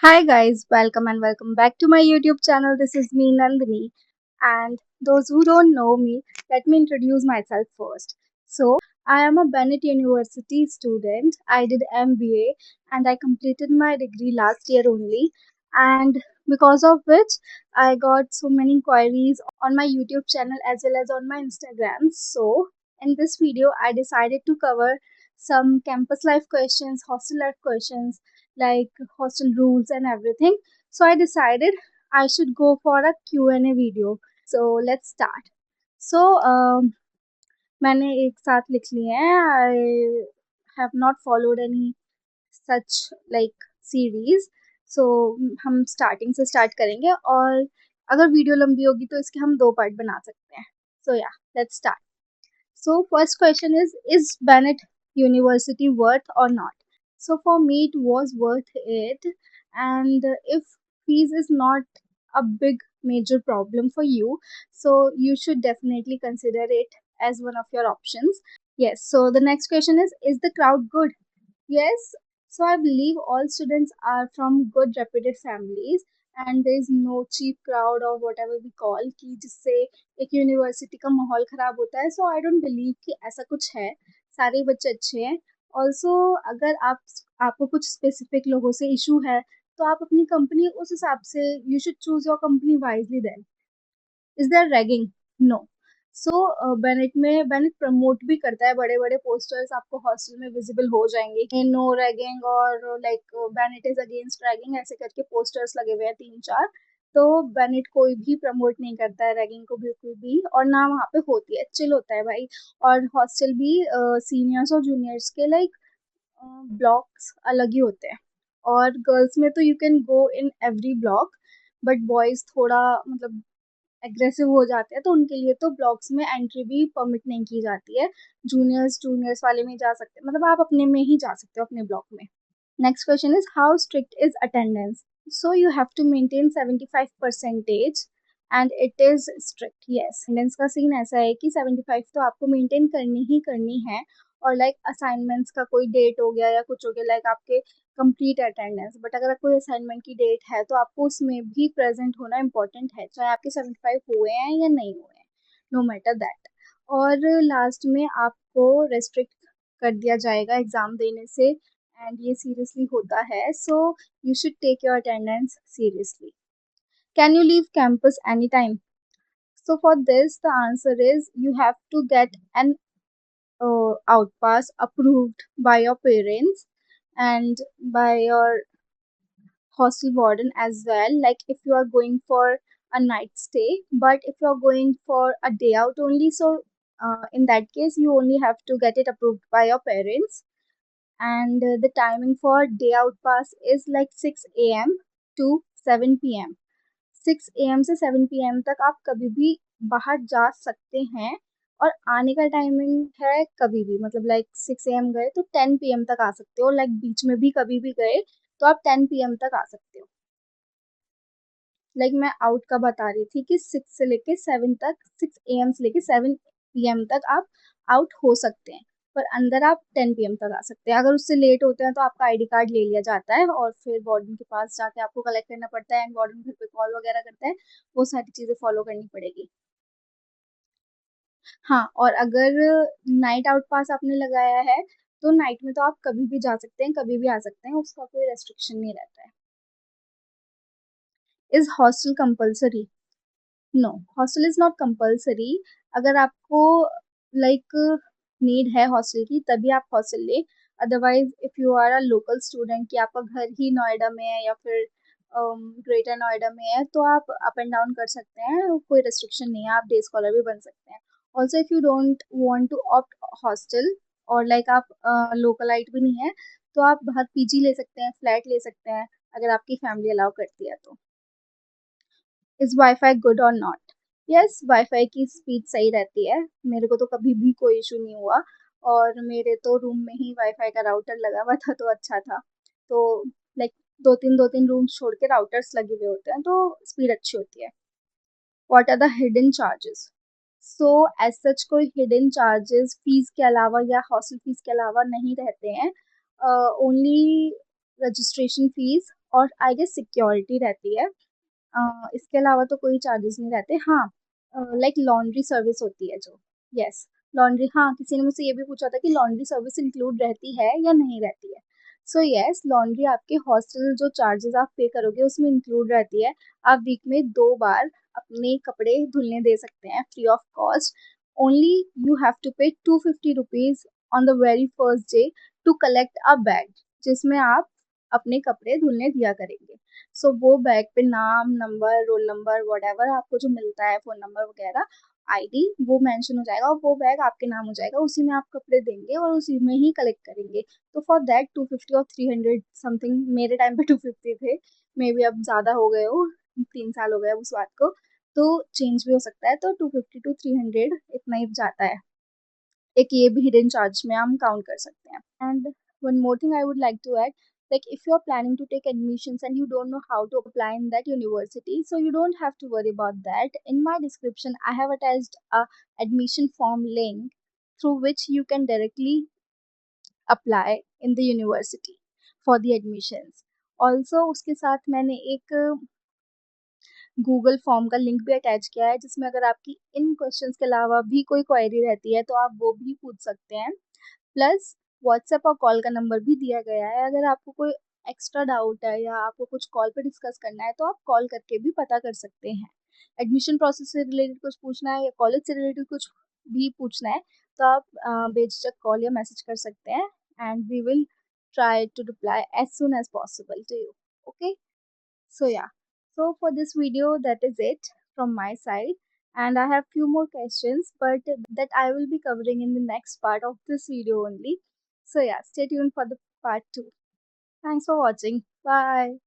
Hi guys, welcome back to my YouTube channel. This is me Nandini, and those who don't know me, let me introduce myself first. I am a Bennett University student. I did MBA and I completed my degree last year only, and because of which I got so many inquiries on my YouTube channel as well as on my Instagram. So, in this video I decided to cover some campus life questions, hostel life questions, like hostel rules and everything. So I decided I should go for a Q&A video. So let's start. So मैंने एक साथ लिख लिए हैं. I have not followed any such like series. So हम starting से start करेंगे और अगर वीडियो लंबी होगी तो इसके हम दो पार्ट बना सकते हैं. So yeah, let's start. So first question is Bennett University worth or not? So for me it was worth it, and if fees is not a big major problem for you, so you should definitely consider it as one of your options. Yes, so the next question is the crowd good? Yes, so I believe all students are from good reputed families and there is no cheap crowd or whatever we call कि जिससे एक university का माहौल खराब होता है. सो I don't believe कि ऐसा कुछ है. सारे बच्चे अच्छे हैं. ऑल्सो अगर आपको कुछ स्पेसिफिक लोगों से इशू है तो आप अपनी कंपनी उस हिसाब से you should choose your company wisely. Then is there ragging? No. So Bennett promote भी करता है. बड़े बड़े पोस्टर्स आपको हॉस्टल में विजिबल हो जाएंगे कि नो रैगिंग और like Bennett is against ragging, ऐसे करके पोस्टर्स लगे हुए हैं 3-4. तो बेनेट कोई भी प्रमोट नहीं करता है रैगिंग को बिल्कुल भी, और ना वहाँ पे होती है. चिल होता है भाई. और हॉस्टल भी सीनियर्स और जूनियर्स के लाइक ब्लॉक्स अलग ही होते हैं. और गर्ल्स में तो you can go in every block, but boys थोड़ा मतलब एग्रेसिव हो जाते हैं तो उनके लिए तो ब्लॉक्स में एंट्री भी परमिट नहीं की जाती है. जूनियर्स जूनियर्स वाले में जा सकते हैं, मतलब आप अपने में ही जा सकते हो अपने ब्लॉक में. Next question is how strict is attendance? So you have to maintain 75 percentage and it is strict. Yes, attendance का सीन ऐसा है कि 75 तो आपको मेंटेन करनी ही करनी है. और लाइक असाइनमेंट्स का कोई डेट हो गया या कुछ हो गया, लाइक आपके कंप्लीट अटेंडेंस, बट अगर कोई असाइनमेंट की डेट है तो आपको उसमें भी प्रेजेंट होना इम्पोर्टेंट है, चाहे आपके 75 हुए हैं या नहीं हुए हैं, नो मैटर दैट. और लास्ट में आपको रेस्ट्रिक्ट कर दिया जाएगा एग्जाम देने से, एंड ये सीरियसली होता है. So you should take your attendance seriously. Can you leave campus any time? So for this, the answer is you have to get an outpass approved by your parents and by your hostel warden as well, like if you are going for a night stay. But if you are going for a day out only, so in that case you only have to get it approved by your parents. And the timing for day out pass is like 6 a.m. to 7 p.m. 6 a.m. से 7 p.m. तक आप कभी भी बाहर जा सकते हैं. और आने का टाइमिंग है कभी भी, मतलब लाइक 6 a.m. गए तो 10 p.m. तक आ सकते हो. लाइक बीच में भी कभी भी गए तो आप 10 p.m. तक आ सकते हो. लाइक मैं आउट का बता रही थी कि 6 से लेके 7 तक, 6 a.m. से लेके 7 p.m. तक आप आउट हो सकते हैं, पर अंदर आप 10 p.m. तक आ सकते हैं. अगर उससे लेट होते हैं तो आपका आईडी कार्ड ले लिया जाता है और फिर वार्डन के पास जाके आपको कलेक्ट करना पड़ता है, एंड वार्डन घर पे कॉल वगैरह करता है. वो सारी चीज़ें फॉलो करनी पड़ेगी. हाँ, और अगर नाइट आउट पास आपने लगाया है तो नाइट में तो आप कभी भी जा सकते हैं, कभी भी आ सकते हैं, उसका कोई रेस्ट्रिक्शन नहीं रहता है. Is hostel compulsory? No, hostel is not compulsory. अगर आपको लाइक नीड है हॉस्टल की तभी आप हॉस्टल ले. Otherwise if you are a local student कि आपका घर ही नोएडा में है या फिर ग्रेटर नोएडा में है, तो आप अप एंड डाउन कर सकते हैं, कोई रेस्ट्रिक्शन नहीं है. आप डे स्कॉलर भी बन सकते हैं. Also if you don't want to opt hostel और लाइक आप लोकलाइट भी नहीं है, तो आप बाहर पीजी ले सकते हैं, फ्लैट ले सकते हैं, अगर आपकी फैमिली अलाउ करती है तो. इज वाईफाई गुड और नॉट? यस, वाईफाई की स्पीड सही रहती है. मेरे को तो कभी भी कोई इशू नहीं हुआ, और मेरे तो रूम में ही वाईफाई का राउटर लगा हुआ था तो अच्छा था. तो लाइक दो तीन रूम्स छोड़ के राउटर्स लगे हुए होते हैं तो स्पीड अच्छी होती है. What are the hidden charges? So as such कोई हिडन चार्जेस फीस के अलावा या हॉस्टल फीस के अलावा नहीं रहते हैं. ओनली रजिस्ट्रेशन फीस और आई गेस सिक्योरिटी रहती है। इसके अलावा तो कोई चार्जेस नहीं रहते। हाँ, लाइक लॉन्ड्री सर्विस होती है जो, यस, लॉन्ड्री। हाँ, किसी ने मुझसे ये भी पूछा था कि लॉन्ड्री सर्विस इंक्लूड रहती है या नहीं रहती है। सो यस, लॉन्ड्री आपके हॉस्टल जो चार्जेस आप पे करोगे उसमें इंक्लूड रहती है। आप वीक में 2 बार अपने कपड़े धुलने दे सकते हैं free of cost. Only you have to pay 250 rupees on the very first day to collect a bag, जिसमें आप अपने कपड़े धुलने दिया करेंगे। सो वो बैग पे नाम, नंबर, रोल नंबर, व्हाटएवर आपको जो मिलता है, फोन नंबर वगैरह, आईडी, वो मेंशन हो जाएगा और वो बैग आपके नाम हो जाएगा। उसी में आप कपड़े देंगे और उसी में ही कलेक्ट करेंगे। तो फॉर दैट 250 और 300 समथिंग, मेरे टाइम पे 250 थे, मे बी अब ज्यादा हो गए हो, 3 साल हो गए उस बात को, तो चेंज भी हो सकता है। तो 250 to 300 इतना ही जाता है। एक ये भी हिडन चार्ज में हम काउंट कर सकते हैं। And one more thing I would like to add, like if you're planning to take admissions and you don't know how to apply in that university, so you don't have to worry about that. In my description, I have attached a admission form link through which you can directly apply in the university for the admissions. Also, उसके साथ मैंने एक Google form का link भी attach किया है, जिसमें अगर आपकी इन क्वेश्चंस के अलावा भी कोई क्वेरी रहती है तो आप वो भी पूछ सकते हैं। प्लस व्हाट्सएप और कॉल का नंबर भी दिया गया है। अगर आपको कोई एक्स्ट्रा डाउट है या आपको कुछ कॉल पे डिस्कस करना है तो आप कॉल करके भी पता कर सकते हैं। एडमिशन प्रोसेस से रिलेटेड कुछ पूछना है या कॉलेज से रिलेटेड कुछ भी पूछना है तो आप बेझिझक कॉल या मैसेज कर सकते हैं, and we will try to reply as soon as possible to you. Okay, so yeah, so for this video that is it from my side, and I have few more questions but that I will be covering in the next part of this video only. So yeah, stay tuned for the part 2. Thanks for watching. Bye.